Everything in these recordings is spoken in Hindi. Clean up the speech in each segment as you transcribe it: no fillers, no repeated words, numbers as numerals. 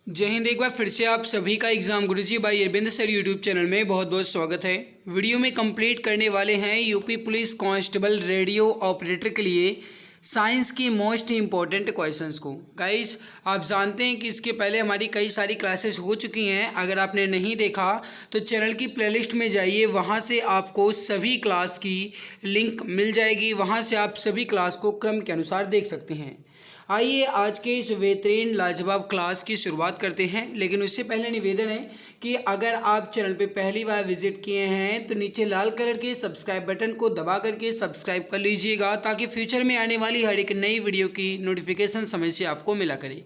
जय हिंद। एक बार फिर से आप सभी का exam Guruji by Arvind sir YouTube channel में बहुत बहुत स्वागत है। वीडियो में कंप्लीट करने वाले हैं UP police constable radio operator के लिए साइंस की मोस्ट इंपॉर्टेंट क्वेश्चंस को। गाइस, आप जानते हैं कि इसके पहले हमारी कई सारी क्लासेस हो चुकी हैं। अगर आपने नहीं देखा तो चैनल की प्लेलिस्ट में जाइए, वहां से आपको सभी क्लास की लिंक मिल जाएगी। वहां से आप सभी क्लास को क्रम के अनुसार देख सकते हैं। आइए आज के इस बेहतरीन लाजवाब क्लास की शुरुआत करते हैं, लेकिन उससे पहले निवेदन है कि अगर आप चैनल पे पहली बार विजिट किए हैं तो नीचे लाल कलर के सब्सक्राइब बटन को दबा करके सब्सक्राइब कर लीजिएगा, ताकि फ्यूचर में आने वाली हर एक नई वीडियो की नोटिफिकेशन समय से आपको मिला करे।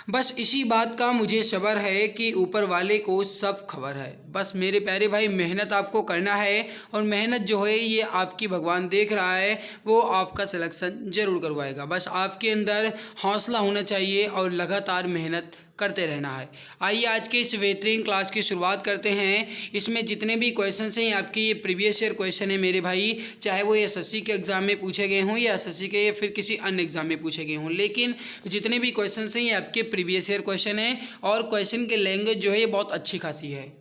बस इसी बात का मुझे सब्र है कि ऊपर वाले को सब खबर है। बस मेरे प्यारे भाई, मेहनत आपको करना है, और मेहनत जो है ये आपकी भगवान देख रहा है, वो आपका सिलेक्शन ज़रूर करवाएगा। बस आपके अंदर हौसला होना चाहिए और लगातार मेहनत करते रहना है। आइए आज के इस बेहतरीन क्लास की शुरुआत करते हैं। इसमें जितने भी क्वेश्चन हैं आपके ये प्रीवियस ईयर क्वेश्चन है मेरे भाई, चाहे वो एसएससी के एग्ज़ाम में पूछे गए हों या एसएससी के या फिर किसी अन्य एग्ज़ाम में पूछे गए हों, लेकिन जितने भी क्वेश्चन हैं ये आपके प्रीवियस ईयर क्वेश्चन है, और क्वेश्चन की लैंग्वेज जो है ये बहुत अच्छी खासी है।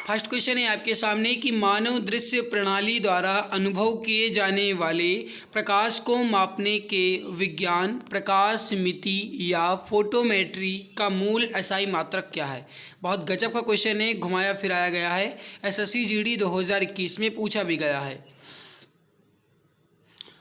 फर्स्ट क्वेश्चन है आपके सामने कि मानव दृश्य प्रणाली द्वारा अनुभव किए जाने वाले प्रकाश को मापने के विज्ञान, प्रकाश मिति या फोटोमेट्री का मूल एसआई मात्रक क्या है। बहुत गजब का क्वेश्चन है, घुमाया फिराया गया है। एसएससी जीडी 2021 में पूछा भी गया है।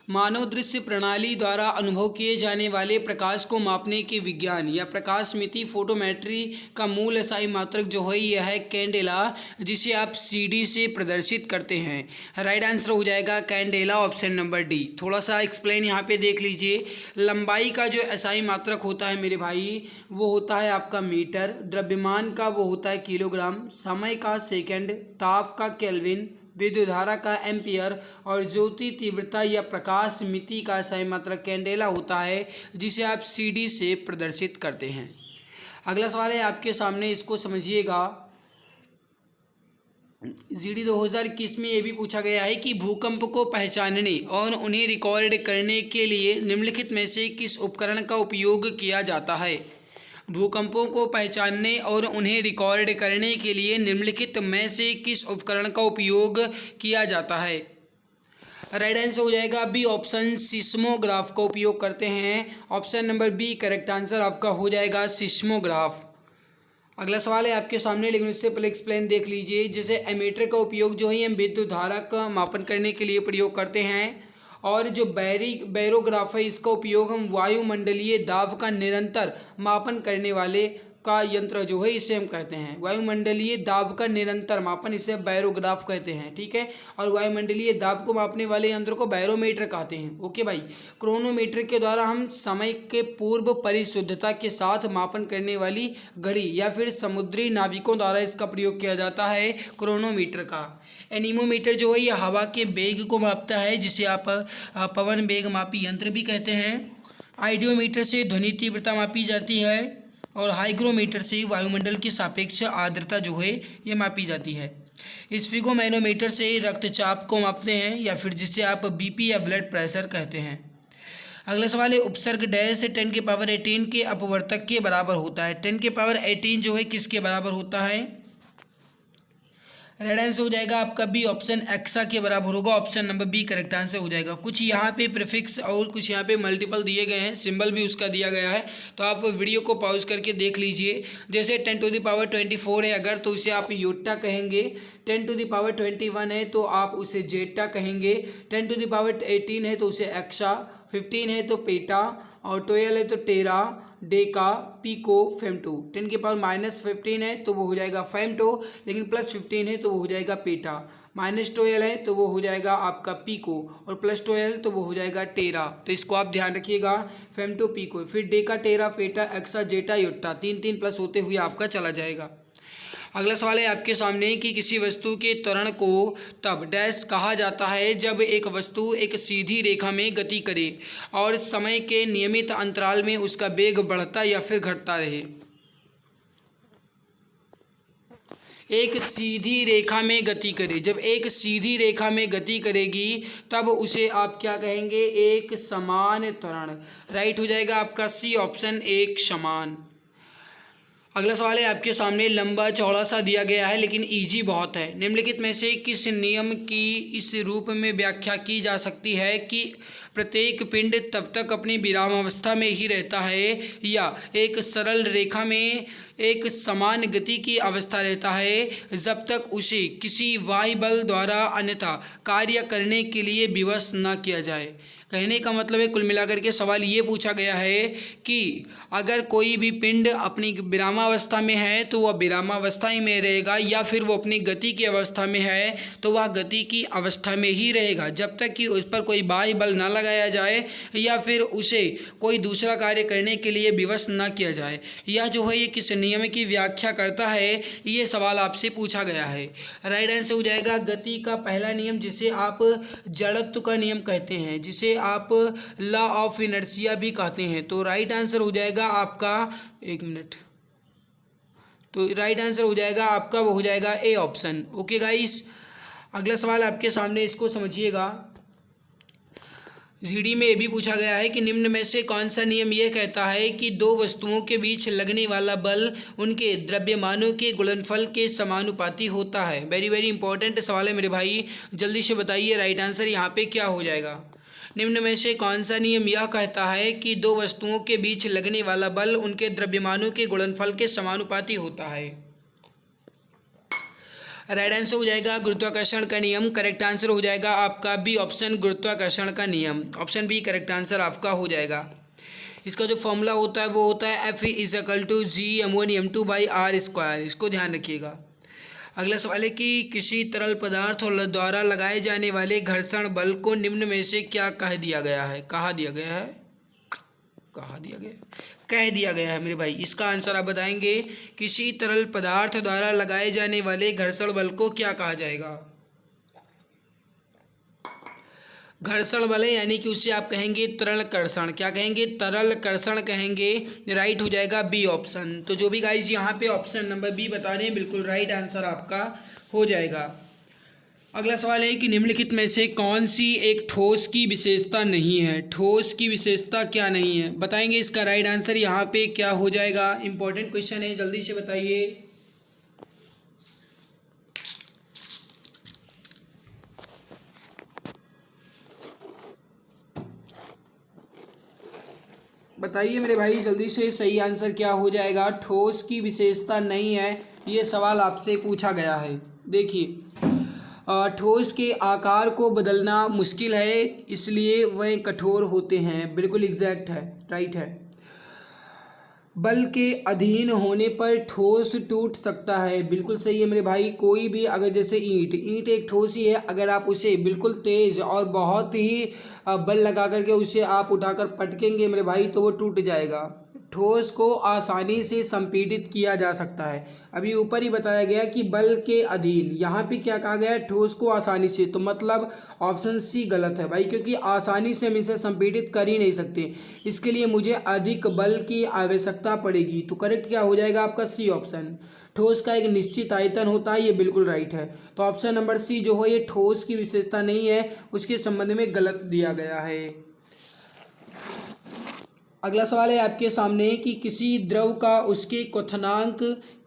मानव दृश्य प्रणाली द्वारा अनुभव किए जाने वाले प्रकाश को मापने के विज्ञान या प्रकाश मिति फोटोमेट्री का मूल एसआई मात्रक जो है यह है कैंडेला, जिसे आप सीडी से प्रदर्शित करते हैं। राइट आंसर हो जाएगा कैंडेला, ऑप्शन नंबर डी। थोड़ा सा एक्सप्लेन यहाँ पे देख लीजिए। लंबाई का जो एसआई मात्रक होता है मेरे भाई, वो होता है आपका मीटर, द्रव्यमान का वो होता है किलोग्राम, समय का सेकेंड, ताप का केल्विन, विद्युत धारा का एम्पियर, और ज्योति तीव्रता या प्रकाश मिति का एसआई मात्रक कैंडेला होता है, जिसे आप सीडी से प्रदर्शित करते हैं। अगला सवाल है आपके सामने, इसको समझिएगा। जीडी 2021 में ये भी पूछा गया है कि भूकंप को पहचानने और उन्हें रिकॉर्ड करने के लिए निम्नलिखित में से किस उपकरण का उपयोग किया जाता है। भूकंपों को पहचानने और उन्हें रिकॉर्ड करने के लिए निम्नलिखित में से किस उपकरण का उपयोग किया जाता है। राइट आंसर हो जाएगा बी, ऑप्शन सिस्मोग्राफ का उपयोग करते हैं। Option number B correct answer आपका हो जाएगा सिस्मोग्राफ। अगला सवाल है आपके सामने, लेकिन उससे पहले एक्सप्लेन देख लीजिए। जैसे एमीटर का उपयोग जो है हम विद्युत धारा का मापन करने के लिए प्रयोग करते हैं, और जो बैरोग्राफ है इसका उपयोग हम वायुमंडलीय दाब का निरंतर मापन करने वाले का यंत्र जो है इसे हम कहते हैं वायुमंडलीय दाब का निरंतर मापन, इसे बैरोग्राफ कहते हैं। ठीक है, और वायुमंडलीय दाब को मापने वाले यंत्र को बैरोमीटर कहते हैं। ओके भाई। क्रोनोमीटर के द्वारा हम समय के पूर्व परिशुद्धता के साथ मापन करने वाली घड़ी या फिर समुद्री नाविकों द्वारा इसका प्रयोग किया जाता है क्रोनोमीटर का। एनीमोमीटर जो है यह हवा के वेग को मापता है, जिसे आप पवन वेग मापी यंत्र भी कहते हैं। आइडियोमीटर से ध्वनि तीव्रता मापी जाती है, और हाइग्रोमीटर से वायुमंडल की सापेक्ष आर्द्रता जो है ये मापी जाती है। स्फिगोमैनोमीटर से रक्तचाप को मापते हैं, या फिर जिसे आप बीपी या ब्लड प्रेशर कहते हैं। अगला सवाल है उपसर्ग डैश 10 के पावर 18 के अपवर्तक के बराबर होता है। 10 के पावर 18 जो है किसके बराबर होता है। रेड आंसर हो जाएगा आपका बी, ऑप्शन एक्सा के बराबर होगा। Option number B correct answer हो जाएगा। कुछ यहाँ पे प्रीफिक्स और कुछ यहाँ पे मल्टीपल दिए गए हैं, सिंबल भी उसका दिया गया है, तो आप वीडियो को पॉज करके देख लीजिए। जैसे 10 टू द पावर 24 है अगर, तो उसे आप योटा कहेंगे। 10 टू द पावर 21 है तो आप उसे जेटा कहेंगे। 10 टू द पावर 18 है तो उसे एक्सा, 15 है तो पेटा, और 12 है तो टेरा, डेका, पीको, फेमटो। 10 के पावर -15 है तो वो हो जाएगा फेमटो, लेकिन +15 है तो वो हो जाएगा पेटा। -12 है तो वो हो जाएगा आपका पीको, और +12 तो वो हो जाएगा टेरा। तो इसको आप ध्यान रखिएगा, फेमटो, पीको, फिर डेका, टेरा, पेटा, एक्सा, जेटा, योट्टा, 3 प्लस होते हुए आपका चला जाएगा। अगला सवाल है आपके सामने कि किसी वस्तु के त्वरण को तब डैश कहा जाता है जब एक वस्तु एक सीधी रेखा में गति करे और समय के नियमित अंतराल में उसका वेग बढ़ता या फिर घटता रहे। एक सीधी रेखा में गति करे। जब एक सीधी रेखा में गति करेगी तब उसे आप क्या कहेंगे, एक समान त्वरण। राइट हो जाएगा आपका सी ऑप्शन, एक समान। अगला सवाल है आपके सामने, लंबा चौड़ा सा दिया गया है लेकिन इजी बहुत है। निम्नलिखित में से किस नियम की इस रूप में व्याख्या की जा सकती है कि प्रत्येक पिंड तब तक अपनी विरामावस्था में ही रहता है या एक सरल रेखा में एक समान गति की अवस्था रहता है जब तक उसे किसी बाह्य बल द्वारा अन्यथा कार्य करने के लिए विवश न किया जाए। कहने का मतलब है कुल मिलाकर के सवाल ये पूछा गया है कि अगर कोई भी पिंड अपनी विरामावस्था में है तो वह विरामावस्था ही में रहेगा, या फिर वो अपनी गति की अवस्था में है तो वह गति की अवस्था में ही रहेगा जब तक कि उस पर कोई बाह्य बल ना लगाया जाए या फिर उसे कोई दूसरा कार्य करने के लिए विवश न किया जाए। यह जो है ये किस नियम की व्याख्या करता है, ये सवाल आपसे पूछा गया है। राइट आंसर हो जाएगा गति का पहला नियम, जिसे आप जड़त्व का नियम कहते हैं, जिसे आप लॉ ऑफ इनर्शिया भी कहते हैं। तो राइट आंसर हो जाएगा आपका, एक मिनट, तो राइट आंसर हो जाएगा आपका, वो हो जाएगा ए ऑप्शन। ओके गाइस, अगला सवाल आपके सामने, इसको समझिएगा। जीडी में ये भी पूछा गया है कि निम्न में से कौन सा नियम यह कहता है कि दो वस्तुओं के बीच लगने वाला बल उनके द्रव्यमानों के गुणनफल के समानुपाती होता है। वेरी वेरी इंपॉर्टेंट सवाल है मेरे भाई, जल्दी से बताइए राइट आंसर यहाँ पे क्या हो जाएगा। निम्न में से कौन सा नियम यह कहता है कि दो वस्तुओं के बीच लगने वाला बल उनके द्रव्यमानों के गुणनफल के समानुपाती होता है। राइट आंसर हो जाएगा गुरुत्वाकर्षण का नियम। करेक्ट आंसर हो जाएगा आपका बी ऑप्शन, गुरुत्वाकर्षण का नियम। ऑप्शन बी करेक्ट आंसर आपका हो जाएगा। इसका जो फॉर्मूला होता है वो होता है F = G m1m2/r²। इसको ध्यान रखिएगा। अगला सवाल है कि किसी तरल पदार्थ द्वारा लगाए जाने वाले घर्षण बल को निम्न में से क्या कह दिया गया है। कह दिया गया है मेरे भाई। इसका आंसर आप बताएंगे, किसी तरल पदार्थ द्वारा लगाए जाने वाले घर्षण बल को क्या कहा जाएगा। घर्षण बल है, यानी कि उसे आप कहेंगे तरल कर्षण। क्या कहेंगे, तरल कर्षण कहेंगे। राइट हो जाएगा बी ऑप्शन। तो जो भी गाइस यहाँ पे ऑप्शन नंबर बी बता रहे हैं, बिल्कुल राइट आंसर आपका हो जाएगा। अगला सवाल है कि निम्नलिखित में से कौन सी एक ठोस की विशेषता नहीं है। ठोस की विशेषता क्या नहीं है, बताएंगे। इसका राइट आंसर यहाँ पे क्या हो जाएगा। इंपॉर्टेंट क्वेश्चन है, जल्दी से बताइए। बताइए मेरे भाई जल्दी से, सही आंसर क्या हो जाएगा। ठोस की विशेषता नहीं है, ये सवाल आपसे पूछा गया है। देखिए, ठोस के आकार को बदलना मुश्किल है, इसलिए वह कठोर होते हैं। बिल्कुल एग्जैक्ट है, राइट है। बल के अधीन होने पर ठोस टूट सकता है। बिल्कुल सही है मेरे भाई। कोई भी अगर जैसे ईंट एक ठोस ही है, अगर आप उसे बिल्कुल तेज़ और बहुत ही बल लगा करके उसे आप उठाकर पटकेंगे मेरे भाई तो वो टूट जाएगा। ठोस को आसानी से संपीड़ित किया जा सकता है। अभी ऊपर ही बताया गया कि बल के अधीन, यहाँ पे क्या कहा गया है, ठोस को आसानी से। तो मतलब ऑप्शन सी गलत है भाई, क्योंकि आसानी से हम इसे संपीड़ित कर ही नहीं सकते। इसके लिए मुझे अधिक बल की आवश्यकता पड़ेगी। तो करेक्ट क्या हो जाएगा आपका, सी ऑप्शन। ठोस का एक निश्चित आयतन होता है, ये बिल्कुल राइट है। तो ऑप्शन नंबर सी जो है ये ठोस की विशेषता नहीं है, उसके संबंध में गलत दिया गया है। अगला सवाल है आपके सामने कि किसी द्रव का उसके क्वथनांक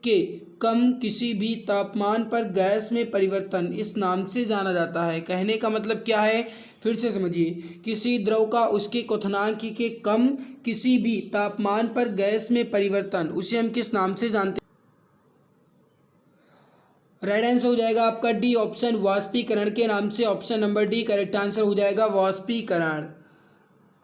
के कम किसी भी तापमान पर गैस में परिवर्तन इस नाम से जाना जाता है। कहने का मतलब क्या है, फिर से समझिए। किसी द्रव का उसके क्वथनांक के कम किसी भी तापमान पर गैस में परिवर्तन, उसे हम किस नाम से जानते हैं। राइट आंसर हो जाएगा आपका डी ऑप्शन, वाष्पीकरण के नाम से। Option number D correct answer हो जाएगा, वाष्पीकरण।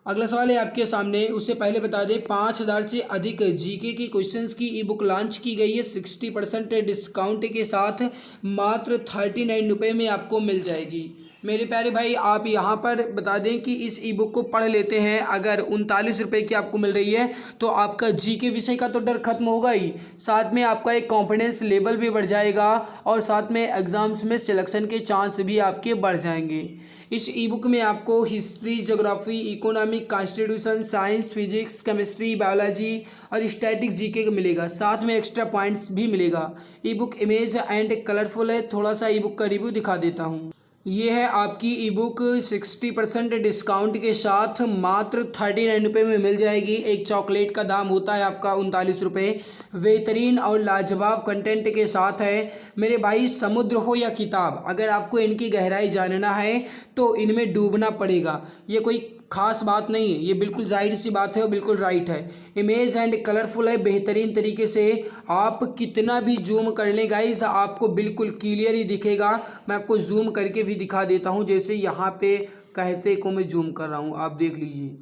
अगला सवाल है आपके सामने, उससे पहले बता दें 5000 से अधिक जीके की क्वेश्चंस की ई बुक लॉन्च की गई है 60% डिस्काउंट के साथ, मात्र 39 रुपये में आपको मिल जाएगी। मेरे प्यारे भाई, आप यहाँ पर बता दें कि इस ई बुक को पढ़ लेते हैं, अगर 39 रुपये की आपको मिल रही है तो आपका जी के विषय का तो डर खत्म होगा ही, साथ में आपका एक कॉन्फिडेंस लेवल भी बढ़ जाएगा और साथ में एग्ज़ाम्स में सिलेक्शन के चांस भी आपके बढ़ जाएंगे। इस ई बुक में आपको history, geography, economic, constitution, science, physics, chemistry, biology और स्टैटिक जीके का मिलेगा, साथ में एक्स्ट्रा पॉइंट्स भी मिलेगा। ई बुक इमेज एंड कलरफुल है। थोड़ा सा ई बुक का रिव्यू दिखा देता हूँ। ये है आपकी ई बुक 60% डिस्काउंट के साथ मात्र 39 रुपये में मिल जाएगी। एक चॉकलेट का दाम होता है आपका 39 रुपये। बेहतरीन और लाजवाब कंटेंट के साथ है मेरे भाई। समुद्र हो या किताब, अगर आपको इनकी गहराई जानना है तो इनमें डूबना पड़ेगा। ये कोई खास बात नहीं है, ये बिल्कुल जाहिर सी बात है और बिल्कुल राइट है। इमेज एंड कलरफुल है बेहतरीन तरीके से। आप कितना भी जूम कर लें गाइस, आपको बिल्कुल क्लियर ही दिखेगा। मैं आपको जूम करके भी दिखा देता हूँ, जैसे यहाँ पे कहते को मैं जूम कर रहा हूँ, आप देख लीजिए।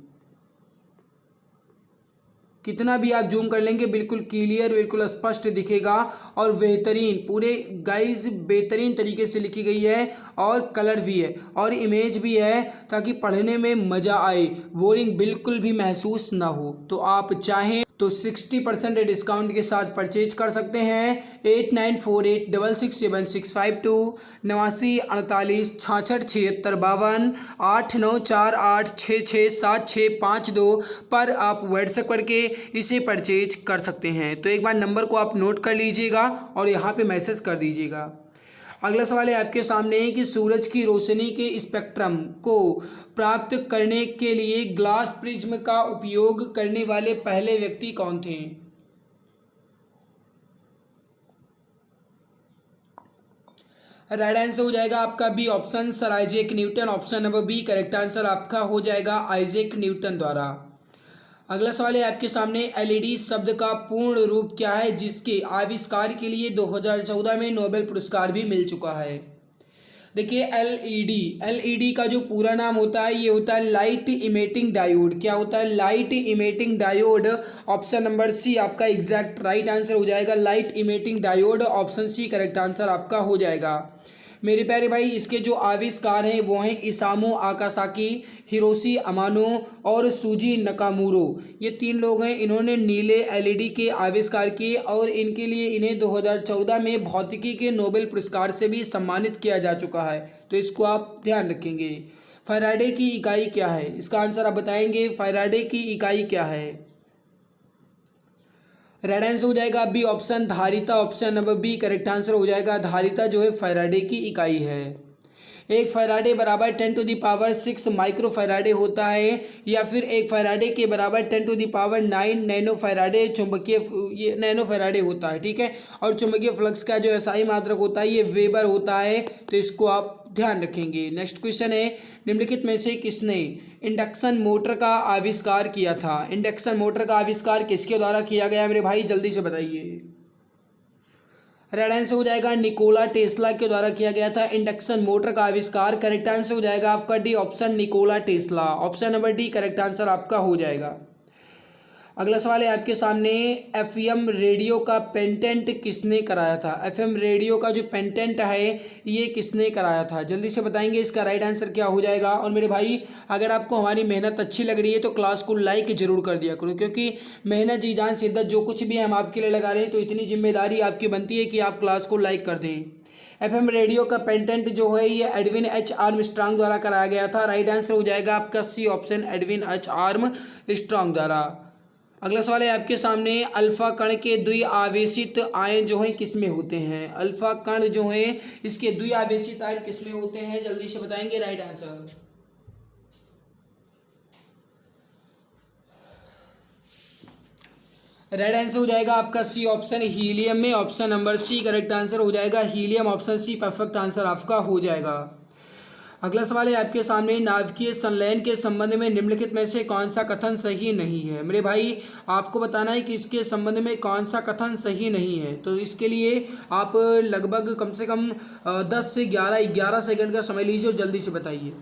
कितना भी आप जूम कर लेंगे बिल्कुल क्लियर, बिल्कुल स्पष्ट दिखेगा और बेहतरीन, पूरे गाइस बेहतरीन तरीके से लिखी गई है और कलर भी है और इमेज भी है, ताकि पढ़ने में मज़ा आए, बोरिंग बिल्कुल भी महसूस ना हो। तो आप चाहें तो 60% डिस्काउंट के साथ परचेज कर सकते हैं। 8948667652 8948667652 8948667652 पर आप व्हाट्सएप करके इसे परचेज कर सकते हैं। तो एक बार नंबर को आप नोट कर लीजिएगा और यहाँ पे मैसेज कर दीजिएगा। अगला सवाल है आपके सामने कि सूरज की रोशनी के स्पेक्ट्रम को प्राप्त करने के लिए ग्लास प्रिज्म का उपयोग करने वाले पहले व्यक्ति कौन थे? राइट आंसर हो जाएगा आपका B option, sir Isaac Newton. Option number B correct answer आपका हो जाएगा आइजैक न्यूटन द्वारा। अगला सवाल है आपके सामने, एलईडी शब्द का पूर्ण रूप क्या है जिसके आविष्कार के लिए 2014 में नोबेल पुरस्कार भी मिल चुका है? देखिए, एलईडी का जो पूरा नाम होता है ये होता है लाइट इमेटिंग डायोड। क्या होता है? Light emitting diode. Option number C आपका एग्जैक्ट राइट आंसर हो जाएगा, light emitting diode. Option C correct answer आपका हो जाएगा। मेरे प्यारे भाई, इसके जो आविष्कार हैं वो हैं इसामो आकासाकी, हिरोशी अमानो और सूजी नकामुरो। ये 3 लोग हैं, इन्होंने नीले एलईडी के आविष्कार किए और इनके लिए इन्हें 2014 में भौतिकी के नोबेल पुरस्कार से भी सम्मानित किया जा चुका है। तो इसको आप ध्यान रखेंगे। फैराडे की इकाई क्या है? इसका आंसर आप बताएंगे, फैराडे की इकाई क्या है? रेड आंसर हो जाएगा बी ऑप्शन, धारिता। Option number B correct answer हो जाएगा, धारिता जो है फैराडे की इकाई है। एक फैराडे बराबर 10⁶ माइक्रो फैराडे होता है या फिर एक फैराडे के बराबर 10⁹ नैनो फैराडे चुंबकीय, ये नैनो फैराडे होता है, ठीक है। और चुंबकीय फ्लक्स का जो एसआई मात्रक होता है ये वेबर होता है। तो इसको आप ध्यान रखेंगे। नेक्स्ट क्वेश्चन है, निम्नलिखित में से किसने इंडक्शन मोटर का आविष्कार किया था? इंडक्शन मोटर का आविष्कार किसके द्वारा किया गया मेरे भाई, जल्दी से बताइए। रेड आंसर हो जाएगा निकोला टेस्ला के द्वारा किया गया था इंडक्शन मोटर का आविष्कार। करेक्ट आंसर हो जाएगा आपका D option, Nikola Tesla. Option number D correct answer आपका हो जाएगा। अगला सवाल है आपके सामने, एफएम रेडियो का पेटेंट किसने कराया था? एफएम रेडियो का जो पेटेंट है ये किसने कराया था? जल्दी से बताएंगे इसका राइट आंसर क्या हो जाएगा। और मेरे भाई, अगर आपको हमारी मेहनत अच्छी लग रही है तो क्लास को लाइक जरूर कर दिया करो, क्योंकि मेहनत जी जान शिद्दत जो कुछ भी हम आपके लिए लगा रहे हैं तो इतनी जिम्मेदारी आपकी बनती है कि आप क्लास को लाइक कर दें। एफएम रेडियो का पेटेंट जो है ये एडविन एच आर्मस्ट्रांग द्वारा कराया गया था। राइट आंसर हो जाएगा आपका C option, Edwin H Armstrong द्वारा। अगला सवाल है आपके सामने, अल्फा कण के द्विआवेशित आयन जो हैं किसमें होते हैं? अल्फा कण जो हैं इसके द्विआवेशित आयन किसमें होते हैं? जल्दी से बताएंगे राइट आंसर। रेड आंसर हो जाएगा आपका सी ऑप्शन, हीलियम में। Option number C correct answer हो जाएगा, helium. Option C perfect answer आपका हो जाएगा। अगला सवाल है आपके सामने, नाभिकीय संलयन के संबंध में निम्नलिखित में से कौन सा कथन सही नहीं है? मेरे भाई, आपको बताना है कि इसके संबंध में कौन सा कथन सही नहीं है। तो इसके लिए आप लगभग कम से कम 10 से 11 सेकंड का समय लीजिए और जल्दी से बताइए।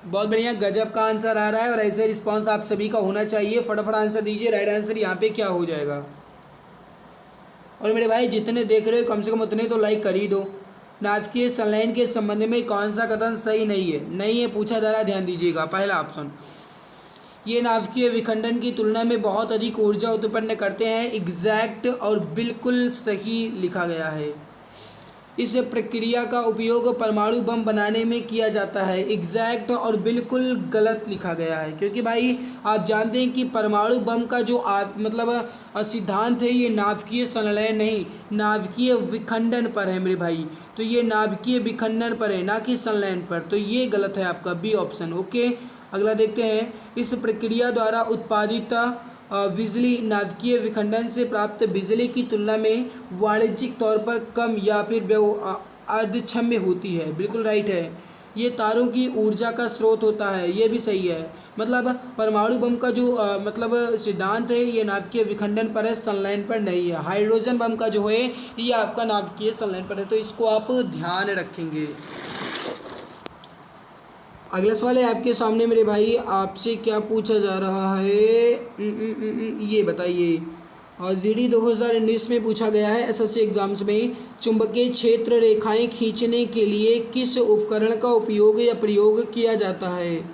बहुत बढ़िया, गजब का आंसर आ रहा है और ऐसे रिस्पांस आप सभी का होना चाहिए। फटाफट आंसर दीजिए। राइट आंसर यहाँ पे क्या हो जाएगा। और मेरे भाई जितने देख रहे हो कम से कम उतने तो लाइक कर ही दो। नाभिकीय संलयन के संबंध में कौन सा कथन सही नहीं है? नहीं है पूछा जा रहा है, ध्यान दीजिएगा। पहला ऑप्शन, ये नाभिकीय विखंडन की तुलना में बहुत अधिक ऊर्जा उत्पन्न करते हैं। एग्जैक्ट और बिल्कुल सही लिखा गया है। इस प्रक्रिया का उपयोग परमाणु बम बनाने में किया जाता है। एग्जैक्ट और बिल्कुल गलत लिखा गया है, क्योंकि भाई आप जानते हैं कि परमाणु बम का जो सिद्धांत है ये नाभिकीय संलयन नहीं, नाभिकीय विखंडन पर है मेरे भाई। तो ये नाभिकीय विखंडन पर है, ना कि संलयन पर। तो ये गलत है आपका बी ऑप्शन। ओके, अगला देखते हैं। इस प्रक्रिया द्वारा उत्पादित बिजली नाभिकीय विखंडन से प्राप्त बिजली की तुलना में वाणिज्यिक तौर पर कम या फिर अर्धक्षम्य होती है। बिल्कुल राइट है। ये तारों की ऊर्जा का स्रोत होता है, ये भी सही है। मतलब परमाणु बम का जो सिद्धांत है ये नाभिकीय विखंडन पर है, संलयन पर नहीं है। हाइड्रोजन बम का जो है ये आपका नाभिकीय संलयन पर है, तो इसको आप ध्यान रखेंगे। अगला सवाल है आपके सामने मेरे भाई, आपसे क्या पूछा जा रहा है ये बताइए। और जीडी 2019 में पूछा गया है एसएससी एग्जाम्स में, चुंबकीय क्षेत्र रेखाएं खींचने के लिए किस उपकरण का उपयोग या प्रयोग किया जाता है?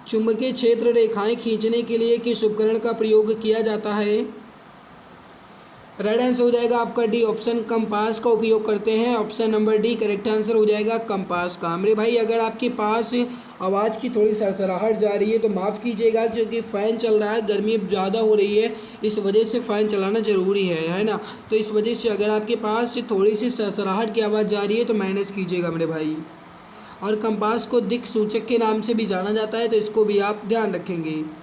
चुंबकीय क्षेत्र रेखाएं खींचने के लिए किस उपकरण का प्रयोग किया जाता है? राइट आंसर हो जाएगा आपका डी ऑप्शन, कंपास का उपयोग करते हैं। Option number D correct answer हो जाएगा कंपास का। मेरे भाई अगर आपके पास आवाज़ की थोड़ी सरसराहट जा रही है तो माफ़ कीजिएगा, क्योंकि फ़ैन चल रहा है, गर्मी ज़्यादा हो रही है, इस वजह से फ़ैन चलाना ज़रूरी है ना। तो इस वजह से अगर आपके पास थोड़ी सी सरसराहट की आवाज़ जा रही है तो मैनेज कीजिएगा मेरे भाई। और कंपास को दिक् सूचक के नाम से भी जाना जाता है, तो इसको भी आप ध्यान रखेंगे।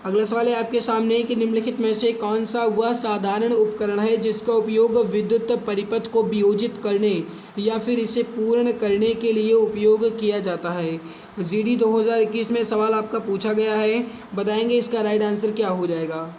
अगला सवाल है आपके सामने कि निम्नलिखित में से कौन सा वह साधारण उपकरण है जिसका उपयोग विद्युत परिपथ को वियोजित करने या फिर इसे पूर्ण करने के लिए उपयोग किया जाता है? जीडी 2021 में सवाल आपका पूछा गया है, बताएंगे इसका राइट आंसर क्या हो जाएगा।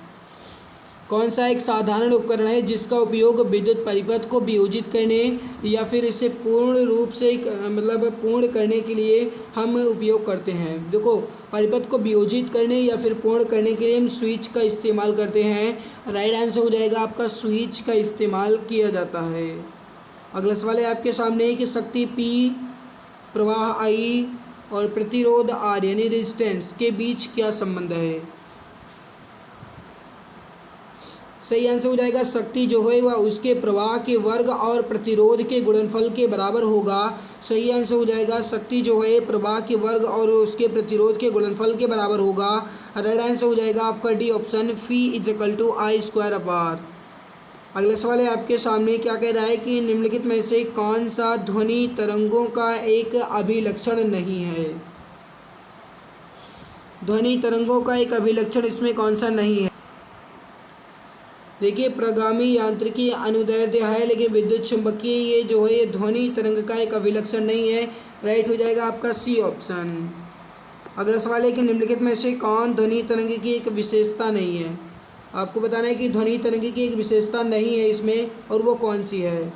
कौन सा एक साधारण उपकरण है जिसका उपयोग विद्युत परिपथ को वियोजित करने या फिर इसे पूर्ण रूप से पूर्ण करने के लिए हम उपयोग करते हैं? देखो, परिपथ को वियोजित करने या फिर पूर्ण करने के लिए हम स्विच का इस्तेमाल करते हैं। राइट आंसर हो जाएगा आपका स्विच का इस्तेमाल किया जाता है। अगला सवाल है आपके सामने कि शक्ति P, प्रवाह I और प्रतिरोध R यानी रेजिस्टेंस के बीच क्या संबंध है? सही आंसर हो जाएगा शक्ति जो है वह उसके प्रवाह के वर्ग और प्रतिरोध के गुणनफल के बराबर होगा। सही आंसर हो जाएगा शक्ति जो है प्रवाह के वर्ग और उसके प्रतिरोध के गुणनफल के बराबर होगा। राइट आंसर हो जाएगा आपका डी ऑप्शन, Phi=I²R। अगला सवाल है आपके सामने, क्या कह रहा है कि निम्नलिखित में से कौन सा ध्वनि तरंगों का एक अभिलक्षण नहीं है? ध्वनि तरंगों का एक अभिलक्षण इसमें कौन सा नहीं है? देखिए, प्रगामी यांत्रिकी अनुदैर्ध्य है, लेकिन विद्युत चुंबकीय ये जो है ये ध्वनि तरंग का एक अभिलक्षण नहीं है। राइट हो जाएगा आपका सी ऑप्शन। अगला सवाल है कि निम्नलिखित में से कौन ध्वनि तरंग की एक विशेषता नहीं है? आपको बताना है कि ध्वनि तरंग की एक विशेषता नहीं है इसमें, और वो कौन सी है।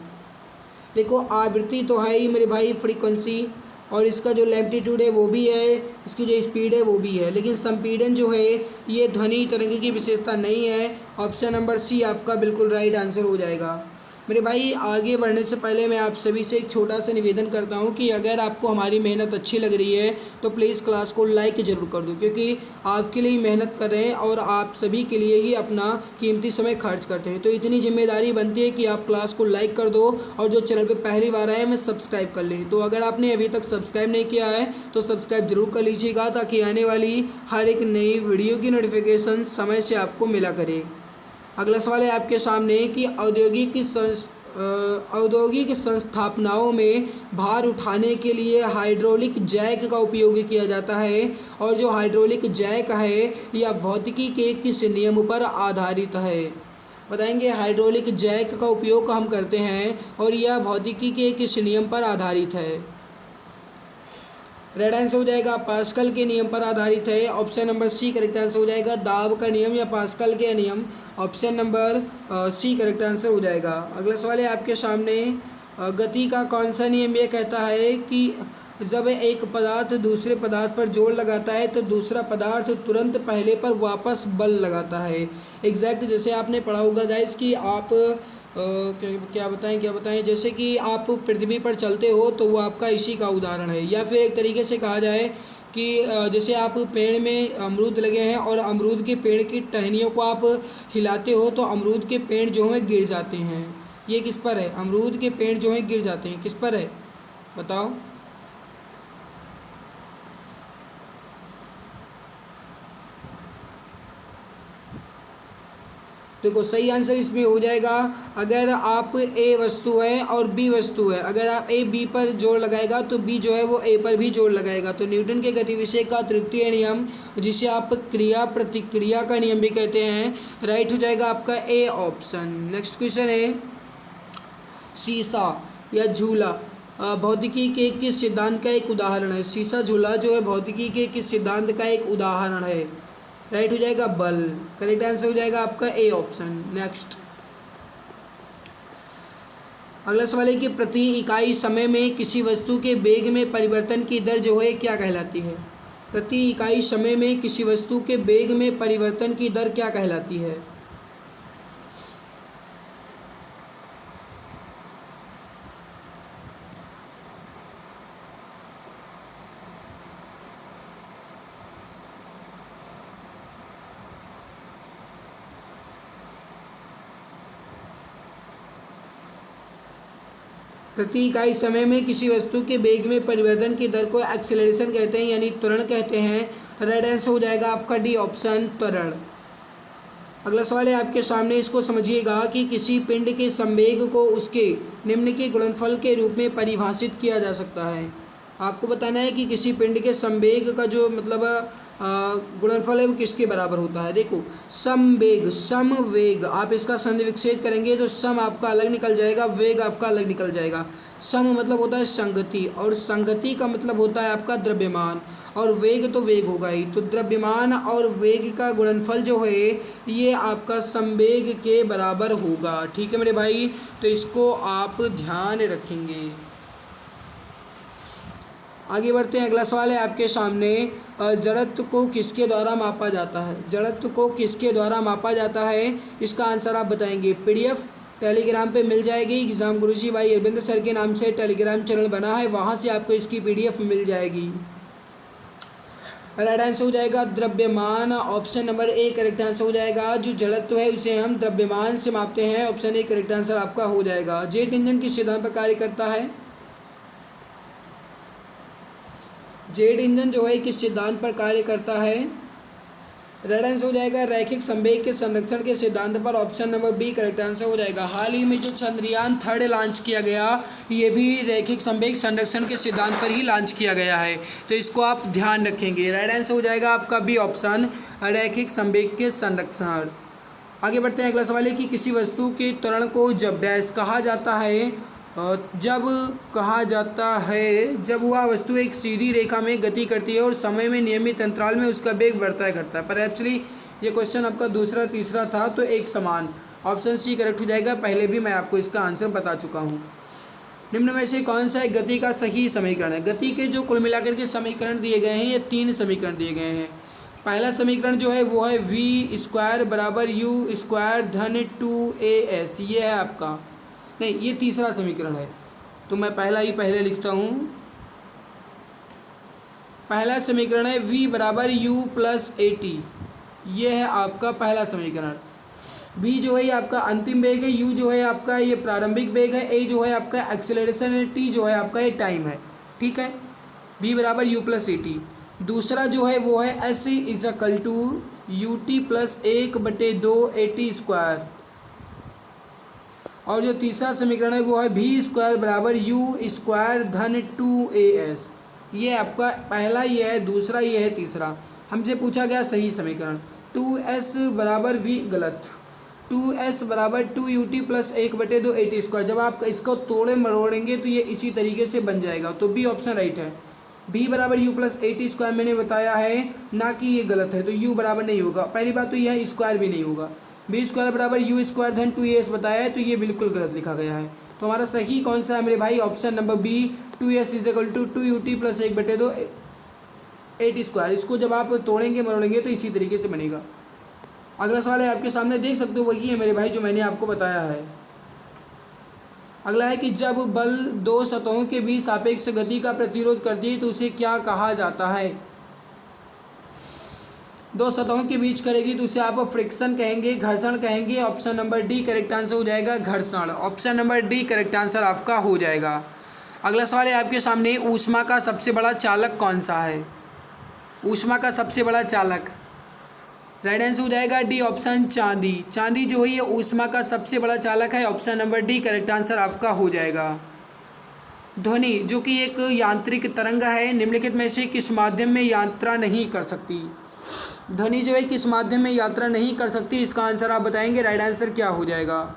देखो, आवृत्ति तो है ही मेरे भाई, फ्रीक्वेंसी, और इसका जो लैम्पटीट्यूड है वो भी है, इसकी जो स्पीड है वो भी है, लेकिन संपीड़न जो है ये ध्वनि तरंग की विशेषता नहीं है। ऑप्शन नंबर सी आपका बिल्कुल राइट आंसर हो जाएगा। मेरे भाई आगे बढ़ने से पहले मैं आप सभी से एक छोटा सा निवेदन करता हूं कि अगर आपको हमारी मेहनत अच्छी लग रही है तो प्लीज़ क्लास को लाइक ज़रूर कर दो, क्योंकि आपके लिए मेहनत कर रहे हैं और आप सभी के लिए ही अपना कीमती समय खर्च करते हैं। तो इतनी जिम्मेदारी बनती है कि आप क्लास को लाइक कर दो, और जो चैनल पर पहली बार आए हमें सब्सक्राइब कर लें। तो अगर आपने अभी तक सब्सक्राइब नहीं किया है तो सब्सक्राइब जरूर कर लीजिएगा, ताकि आने वाली हर एक नई वीडियो की नोटिफिकेशन समय से आपको मिला करे। अगला सवाल है आपके सामने कि औद्योगिक संस्थापनाओं में भार उठाने के लिए हाइड्रोलिक जैक का उपयोग किया जाता है, और जो हाइड्रोलिक जैक है यह भौतिकी के किस नियम पर आधारित है? बताएंगे, हाइड्रोलिक जैक का उपयोग हम करते हैं और यह भौतिकी के किस नियम पर आधारित है? रेड आंसर हो जाएगा पास्कल के नियम पर आधारित है। Option number C correct answer हो जाएगा, दाब का नियम या पास्कल के नियम। Option number C correct answer हो जाएगा। अगला सवाल है आपके सामने, गति का कौन सा नियम ये कहता है कि जब एक पदार्थ दूसरे पदार्थ पर जोर लगाता है तो दूसरा पदार्थ तुरंत पहले पर वापस बल लगाता है। एग्जैक्ट जैसे आपने पढ़ा होगा गाइस कि आप क्या बताएं जैसे कि आप पृथ्वी पर चलते हो तो वो आपका इसी का उदाहरण है। या फिर एक तरीके से कहा जाए कि जैसे आप पेड़ में अमरूद लगे हैं और अमरूद के पेड़ की टहनियों को आप हिलाते हो तो अमरूद के पेड़ जो हैं गिर जाते हैं। ये किस पर है? अमरूद के पेड़ जो हैं गिर जाते हैं, किस पर है बताओ? देखो सही आंसर इसमें हो जाएगा, अगर आप ए वस्तु है और बी वस्तु है, अगर आप ए बी पर जोर लगाएगा तो बी जो है वो ए पर भी जोर लगाएगा। तो न्यूटन के गतिविषय का तृतीय नियम, जिसे आप क्रिया प्रतिक्रिया का नियम भी कहते हैं, राइट हो जाएगा आपका ए ऑप्शन। नेक्स्ट क्वेश्चन है, शीशा या झूला भौतिकी के किस सिद्धांत का एक उदाहरण है? शीशा झूला जो है भौतिकी के किस सिद्धांत का एक उदाहरण है? राइट हो जाएगा बल। करेक्ट आंसर हो जाएगा आपका ए ऑप्शन। नेक्स्ट अगला सवाल है कि प्रति इकाई समय में किसी वस्तु के वेग में परिवर्तन की दर जो है क्या कहलाती है? प्रति इकाई समय में किसी वस्तु के वेग में परिवर्तन की दर क्या कहलाती है? प्रति इकाई समय में किसी वस्तु के वेग में परिवर्तन की दर को एक्सेलरेशन कहते हैं, यानी त्वरण कहते हैं। राइट आंसर हो जाएगा आपका डी ऑप्शन, त्वरण। अगला सवाल है आपके सामने, इसको समझिएगा कि किसी पिंड के संवेग को उसके निम्न के गुणनफल के रूप में परिभाषित किया जा सकता है। आपको बताना है कि किसी पिंड के संवेग का जो मतलब गुणनफल है वो किसके बराबर होता है। देखो समवेग, समवेग आप इसका संधि विच्छेद करेंगे तो सम आपका अलग निकल जाएगा, वेग आपका अलग निकल जाएगा। सम मतलब होता है संगति, और संगति का मतलब होता है आपका द्रव्यमान, और वेग तो वेग होगा ही। तो द्रव्यमान और वेग का गुणनफल जो है ये आपका संवेग के बराबर होगा। ठीक है मेरे भाई, तो इसको आप ध्यान रखेंगे। आगे बढ़ते हैं, अगला सवाल है आपके सामने, जड़त्व को किसके द्वारा मापा जाता है? जड़त्व को किसके द्वारा मापा जाता है, इसका आंसर आप बताएंगे। पीडीएफ टेलीग्राम पे मिल जाएगी। एग्जाम गुरुजी भाई अरविंद सर के नाम से टेलीग्राम चैनल बना है, वहाँ से आपको इसकी पीडीएफ मिल जाएगी। राइट आंसर हो जाएगा द्रव्यमान, option number A correct answer हो जाएगा। जो जड़त्व है उसे हम द्रव्यमान से मापते हैं, ऑप्शन ए करेक्ट आंसर आपका हो जाएगा। जेट इंजन किस सिद्धांत पर कार्य करता है? जेट इंजन जो है किस सिद्धांत पर कार्य करता है? रेड आंसर हो जाएगा रैखिक संवेग के संरक्षण के सिद्धांत पर, option number B correct answer हो जाएगा। हाल ही में जो चंद्रयान 3 लॉन्च किया गया ये भी रैखिक संवेग संरक्षण के सिद्धांत पर ही लॉन्च किया गया है, तो इसको आप ध्यान रखेंगे। राइट आंसर हो जाएगा आपका बी ऑप्शन, रैखिक संवेग के संरक्षण। आगे बढ़ते हैं, अगला सवाल है कि किसी वस्तु के त्वरण को जब डैश कहा जाता है, जब वह वस्तु एक सीधी रेखा में गति करती है और समय में नियमित अंतराल में उसका वेग बढ़ता है घटता है। पर एक्चुअली ये क्वेश्चन आपका दूसरा तीसरा था तो एक समान, ऑप्शन सी करेक्ट हो जाएगा। पहले भी मैं आपको इसका आंसर बता चुका हूँ। निम्न में से कौन सा एक गति का सही समीकरण है? गति के जो कुल मिलाकर के समीकरण दिए गए हैं ये 3 समीकरण दिए गए हैं। पहला समीकरण जो है वो है v² बराबर u² धन 2as, ये है आपका, नहीं ये तीसरा समीकरण है, तो मैं पहले लिखता हूँ। पहला समीकरण है v बराबर u प्लस at, ये है आपका पहला समीकरण। v जो है ये आपका अंतिम वेग है, u जो है आपका ये प्रारंभिक वेग है, a जो है आपका एक्सेलरेशन है, t जो है आपका ये टाइम है। ठीक है, v बराबर u प्लस at। दूसरा जो है वो है s is equal to ut plus 1/2 at², और जो तीसरा समीकरण है वो है v² बराबर u² धन 2as। ये आपका पहला ये है, दूसरा ये है, तीसरा। हमसे पूछा गया सही समीकरण 2s बराबर v, गलत। 2s बराबर 2ut प्लस 1/2 at²। जब आप इसको तोड़े मरोड़ेंगे तो ये इसी तरीके से बन जाएगा, तो बी ऑप्शन राइट है। v बराबर u प्लस at² मैंने बताया है, ना कि ये गलत है, तो u बराबर नहीं होगा। पहली बात तो यह स्क्वायर भी नहीं होगा। बी स्क्वायर बराबर यू स्क्वायर धन 2as बताया है, तो ये बिल्कुल गलत लिखा गया है। तो हमारा सही कौन सा है मेरे भाई, option number B 2s is equal to 2ut plus 1/2 8 square. इसको जब आप तोड़ेंगे मरोड़ेंगे तो इसी तरीके से बनेगा। अगला सवाल है आपके सामने, देख सकते हो वही है मेरे भाई जो मैंने आपको बताया है। अगला है कि जब बल दो सतहों के बीच सापेक्ष गति का प्रतिरोध करती है तो उसे क्या कहा जाता है। दो सतहों के बीच करेगी तो उसे आप फ्रिक्शन कहेंगे, घर्षण कहेंगे। Option number D correct answer हो जाएगा, घर्षण। Option number D correct answer आपका हो जाएगा। अगला सवाल है आपके सामने, ऊष्मा का सबसे बड़ा चालक कौन सा है। ऊष्मा का सबसे बड़ा चालक, राइट आंसर हो जाएगा डी ऑप्शन चांदी। चांदी जो है ये ऊष्मा का सबसे बड़ा चालक है। Option number D correct answer आपका हो जाएगा। ध्वनि जो कि एक यांत्रिक तरंग है, निम्नलिखित में से किस माध्यम में यात्रा नहीं कर सकती। ध्वनि जो है किस माध्यम में यात्रा नहीं कर सकती, इसका आंसर आप बताएंगे। राइट आंसर क्या हो जाएगा।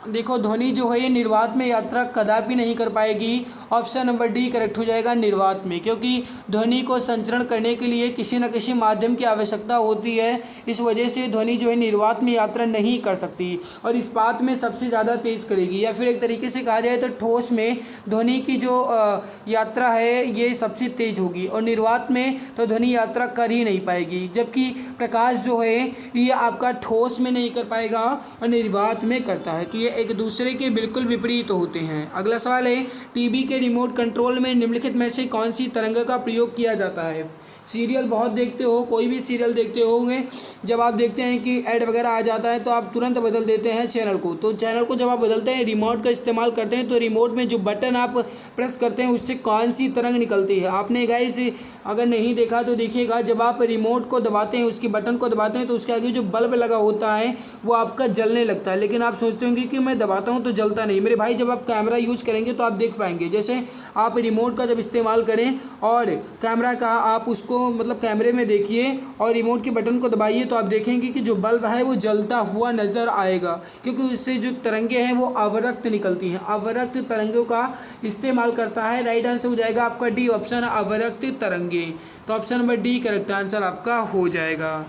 देखो ध्वनि जो है ये निर्वात में यात्रा कदापि नहीं कर पाएगी। ऑप्शन नंबर डी करेक्ट हो जाएगा, निर्वात में, क्योंकि ध्वनि को संचरण करने के लिए किसी न किसी माध्यम की आवश्यकता होती है। इस वजह से ध्वनि जो है निर्वात में यात्रा नहीं कर सकती और इस्पात में सबसे ज़्यादा तेज़ करेगी, या फिर एक तरीके से कहा जाए तो ठोस में ध्वनि की जो यात्रा है ये सबसे तेज़ होगी और निर्वात में तो ध्वनि यात्रा कर ही नहीं पाएगी। जबकि प्रकाश जो है ये आपका ठोस में नहीं कर पाएगा और निर्वात में करता है, तो ये एक दूसरे के बिल्कुल विपरीत होते हैं। अगला सवाल है, टीवी के रिमोट कंट्रोल में निम्नलिखित में से कौन सी तरंग का प्रयोग किया जाता है। सीरियल बहुत देखते हो, कोई भी सीरियल देखते होंगे, जब आप देखते हैं कि ऐड वगैरह आ जाता है तो आप तुरंत बदल देते हैं चैनल को। तो चैनल को जब आप बदलते हैं, रिमोट का इस्तेमाल करते हैं, तो रिमोट में जो बटन आप प्रेस करते हैं उससे कौन सी तरंग निकलती है। आपने गाइस अगर नहीं देखा तो देखिएगा, जब आप रिमोट को दबाते हैं, उसकी बटन को दबाते हैं, तो उसके आगे जो बल्ब लगा होता है वो आपका जलने लगता है। लेकिन आप सोचते होंगे कि मैं दबाता हूँ तो जलता नहीं। मेरे भाई जब आप कैमरा यूज़ करेंगे तो आप देख पाएंगे, जैसे आप रिमोट का जब इस्तेमाल करें और कैमरा का आप उसको मतलब कैमरे में देखिए और रिमोट के बटन को दबाइए, तो आप देखेंगे कि जो बल्ब है वो जलता हुआ नज़र आएगा, क्योंकि उससे जो तरंगे हैं वो अवरक्त निकलती हैं। अवरक्त तरंगों का इस्तेमाल करता है। राइट आंसर हो जाएगा आपका डी ऑप्शन, अवरक्त तरंगे। तो option number D correct answer आपका हो जाएगा।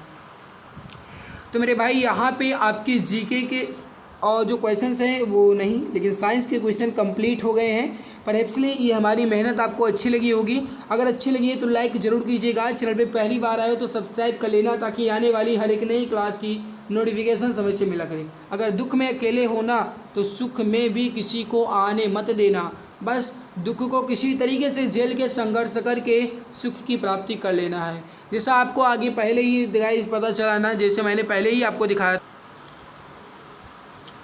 तो मेरे भाई यहाँ पे आपके जीके के और जो क्वेश्चंस हैं वो नहीं, लेकिन साइंस के क्वेश्चन कंप्लीट हो गए हैं। पर इसलिए ये हमारी मेहनत आपको अच्छी लगी होगी। अगर अच्छी लगी है तो लाइक ज़रूर कीजिएगा। चैनल पे पहली बार आए हो तो सब्सक्राइब कर लेना, ताकि आने वाली हर एक नई क्लास की नोटिफिकेशन समय से मिला करें। अगर दुख में अकेले होना तो सुख में भी किसी को आने मत देना। बस दुख को किसी तरीके से झेल के संघर्ष करके सुख की प्राप्ति कर लेना है। जैसा आपको आगे पहले ही गाइस पता चला ना, जैसे मैंने पहले ही आपको दिखाया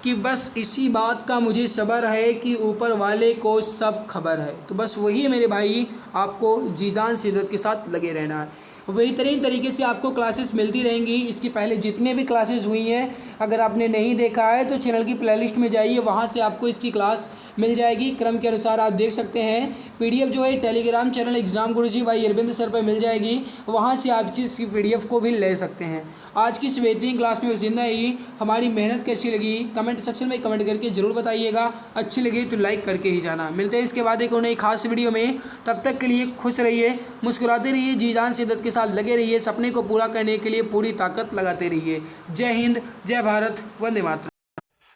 कि बस इसी बात का मुझे सब्र है कि ऊपर वाले को सब खबर है। तो बस वही मेरे भाई आपको जी जान शिद्दत के साथ लगे रहना है। वही तरीके से आपको क्लासेस मिलती रहेंगी। इसकी पहले जितने भी क्लासेस हुई हैं, अगर आपने नहीं देखा है तो चैनल की प्लेलिस्ट में जाइए, वहाँ से आपको इसकी क्लास मिल जाएगी। क्रम के अनुसार आप देख सकते हैं। पीडीएफ जो है टेलीग्राम चैनल एग्जाम गुरुजी भाई अरविंद सर पर मिल जाएगी, वहाँ से आप इसकी पीडीएफ को भी ले सकते हैं। आज की इस बेहतरीन क्लास में जिंदा ही हमारी मेहनत कैसी लगी कमेंट सेक्शन में कमेंट करके ज़रूर बताइएगा। अच्छी लगी तो लाइक करके ही जाना। मिलते हैं इसके बाद एक नई खास वीडियो में। तब तक के लिए खुश रहिए, मुस्कुराते रहिए, जी जान शिद्दत के साथ लगे रहिए, सपने को पूरा करने के लिए पूरी ताकत लगाते रहिए। जय हिंद, जय भारत, वंदे मातरम।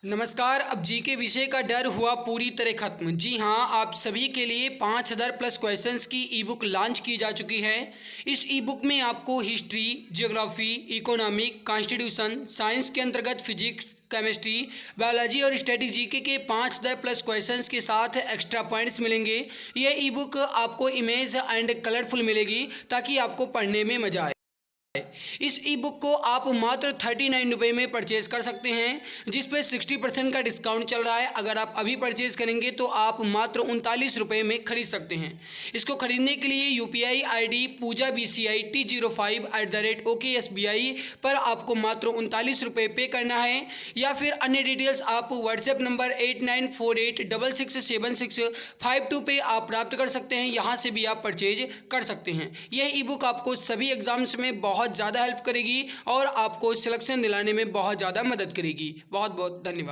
नमस्कार। अब जी के विषय का डर हुआ पूरी तरह खत्म। जी हाँ, आप सभी के लिए 5000 प्लस क्वेश्चंस की ई बुक लॉन्च की जा चुकी है। इस ई बुक में आपको history, geography, economic, constitution, science के अंतर्गत फिजिक्स, केमिस्ट्री, बायोलॉजी और स्टैटिक जीके के 5000 प्लस क्वेश्चंस के साथ एक्स्ट्रा पॉइंट्स मिलेंगे। यह ई बुक आपको इमेज एंड कलरफुल मिलेगी ताकि आपको पढ़ने में मजा आए। इस ई बुक को आप मात्र 39 रुपये में परचेज़ कर सकते हैं, जिस पे 60% का डिस्काउंट चल रहा है। अगर आप अभी परचेज़ करेंगे तो आप मात्र 39 रुपये में खरीद सकते हैं। इसको खरीदने के लिए UPI ID पूजा BCI T05@OKSBI पर आपको मात्र 39 रुपये पे करना है, या फिर अन्य डिटेल्स आप व्हाट्सएप नंबर 8948667652 पे आप प्राप्त कर सकते हैं। यहाँ से भी आप परचेज कर सकते हैं। यह ई बुक आपको सभी एग्जाम्स में बहुत ज़्यादा हेल्प करेगी और आपको सिलेक्शन दिलाने में बहुत ज़्यादा मदद करेगी। बहुत बहुत धन्यवाद।